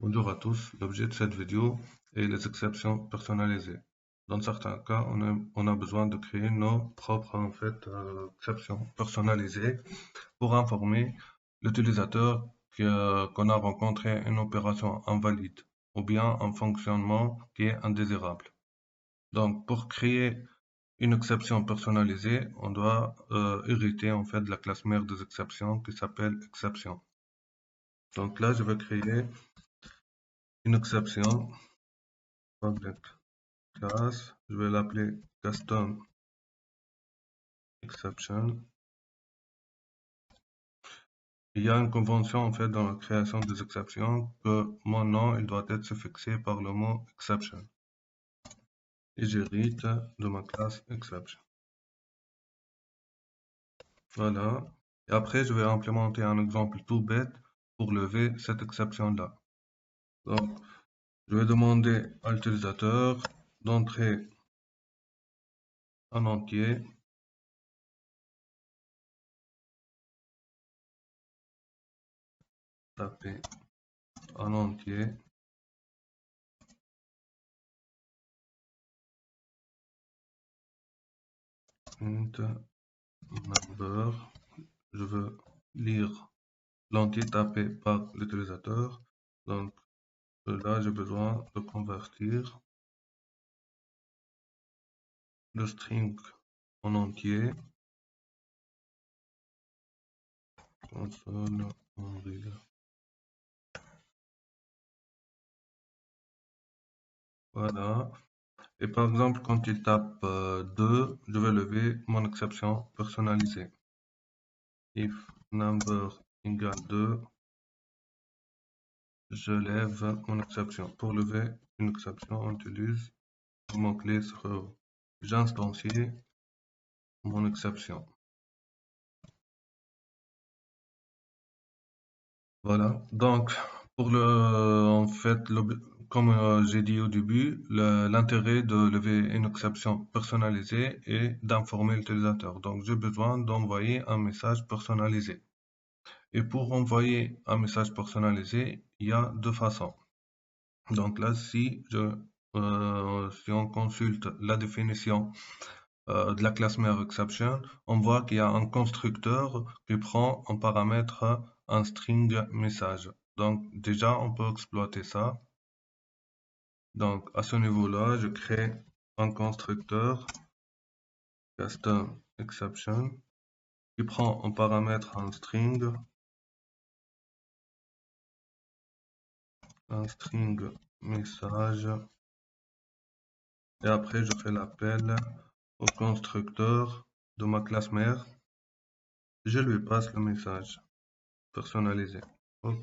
Bonjour à tous, l'objet de cette vidéo est les exceptions personnalisées. Dans certains cas, on a besoin de créer nos propres exceptions personnalisées pour informer l'utilisateur qu'on a rencontré une opération invalide ou bien un fonctionnement qui est indésirable. Donc, pour créer une exception personnalisée, on doit hériter de la classe mère des exceptions qui s'appelle exception. Donc là, je vais créer une exception public class, je vais l'appeler custom exception. Il y a une convention dans la création des exceptions que mon nom il doit être suffixé par le mot exception. Et j'hérite de ma classe exception. Voilà. Et après, je vais implémenter un exemple tout bête pour lever cette exception-là. Donc, je vais demander à l'utilisateur d'entrer en entier taper en entier int number. Je veux lire l'entier tapé par l'utilisateur. Donc là, j'ai besoin de convertir le string en entier. Console Unreal. Voilà. Et par exemple, quand il tape 2, je vais lever mon exception personnalisée. If number égale 2, je lève mon exception. Pour lever une exception, on utilise le mot-clé throw. J'instancie mon exception. Voilà. Donc, pour comme j'ai dit au début, l'intérêt de lever une exception personnalisée est d'informer l'utilisateur. Donc, j'ai besoin d'envoyer un message personnalisé. Et pour envoyer un message personnalisé, il y a deux façons. Donc là, si on consulte la définition de la classe mère exception, on voit qu'il y a un constructeur qui prend en paramètre un string message. Donc déjà, on peut exploiter ça. Donc à ce niveau-là, je crée un constructeur custom exception qui prend en paramètre un string message. Et après, je fais l'appel au constructeur de ma classe mère. Je lui passe le message personnalisé. Hop.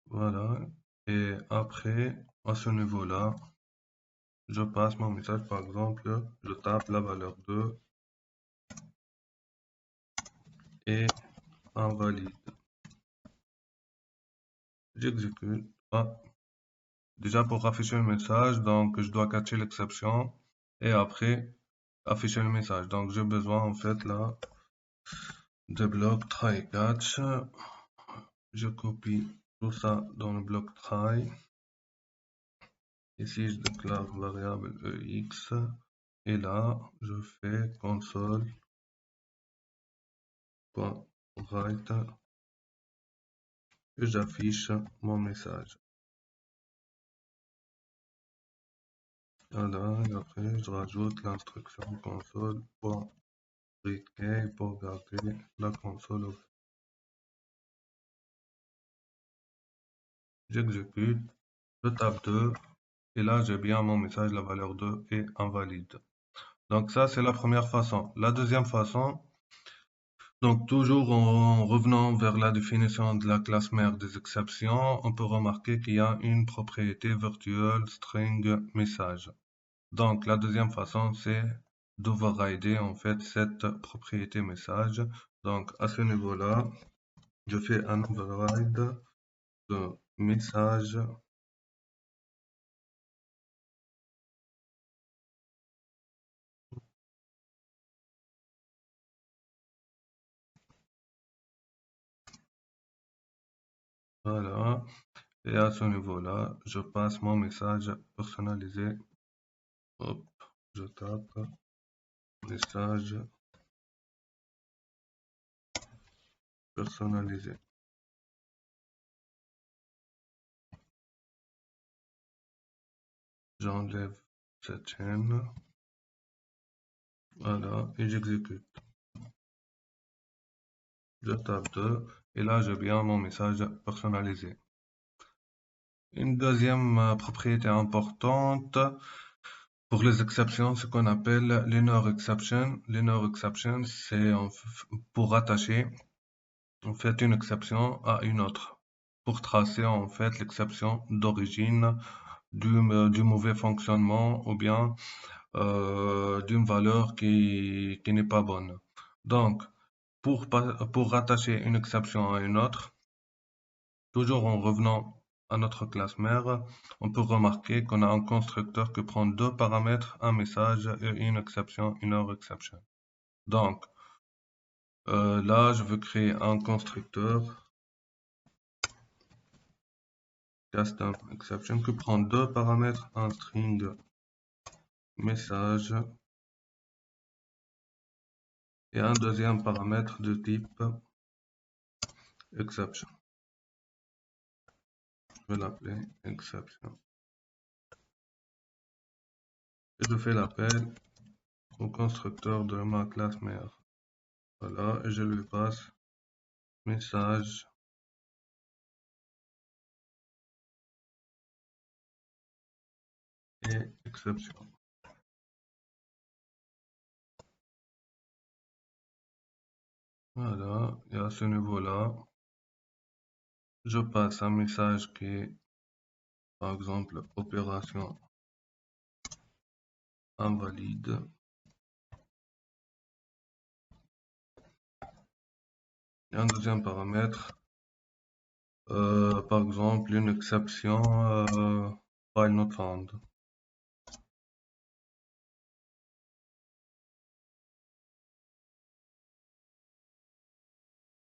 Voilà. Et après, à ce niveau-là, je passe mon message. Par exemple, je tape la valeur 2 et invalide. J'exécute. Ah, déjà pour afficher le message, donc je dois catcher l'exception et après afficher le message. Donc j'ai besoin là de bloc try catch. Je copie tout ça dans le bloc try. Ici, je déclare variable ex et là, je fais console.write et j'affiche mon message. Voilà, et après, je rajoute l'instruction console.readKey pour garder la console ouverte. J'exécute, je tape 2 et là, j'ai bien mon message, la valeur 2 est invalide. Donc ça, c'est la première façon. La deuxième façon, donc toujours en revenant vers la définition de la classe mère des exceptions, on peut remarquer qu'il y a une propriété virtuelle string message. Donc la deuxième façon, c'est d'overrider cette propriété message. Donc à ce niveau-là, je fais un override de message Voilà. Et à ce niveau-là, je passe mon message personnalisé. Hop, je tape message personnalisé. J'enlève cette chaîne. Voilà, et j'exécute. Je tape 2 et là j'ai bien mon message personnalisé. Une deuxième propriété importante pour les exceptions, ce qu'on appelle l'inner exception. L'inner exception, c'est pour rattacher en fait une exception à une autre, pour tracer en fait l'exception d'origine du mauvais fonctionnement ou bien d'une valeur qui n'est pas bonne. Donc, pour rattacher une exception à une autre, toujours en revenant à notre classe mère, on peut remarquer qu'on a un constructeur qui prend deux paramètres, un message et une exception, une inner exception. Donc, là, je veux créer un constructeur custom exception qui prend deux paramètres, un string message et un deuxième paramètre de type exception. Je vais l'appeler exception. Et je fais l'appel au constructeur de ma classe mère. Voilà, et je lui passe message et exception. Voilà, et à ce niveau-là, je passe un message qui est, par exemple, opération invalide. Et un deuxième paramètre, par exemple, une exception file not found.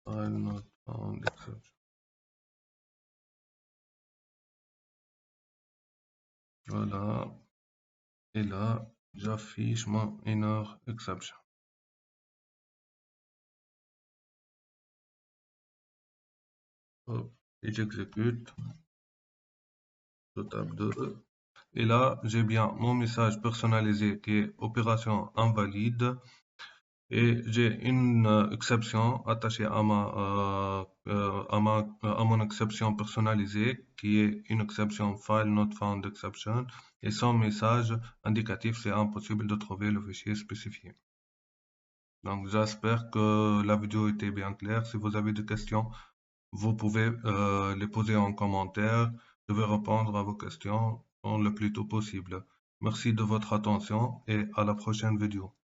File not found exception. Voilà. Et là, j'affiche mon inner exception. Hop, et j'exécute. Je tape 2. Et là, j'ai bien mon message personnalisé qui est opération invalide. Et j'ai une exception attachée à mon exception personnalisée qui est une exception file not found exception et son message indicatif c'est impossible de trouver le fichier spécifié. Donc j'espère que la vidéo était bien claire. Si vous avez des questions, vous pouvez les poser en commentaire. Je vais répondre à vos questions le plus tôt possible. Merci de votre attention et à la prochaine vidéo.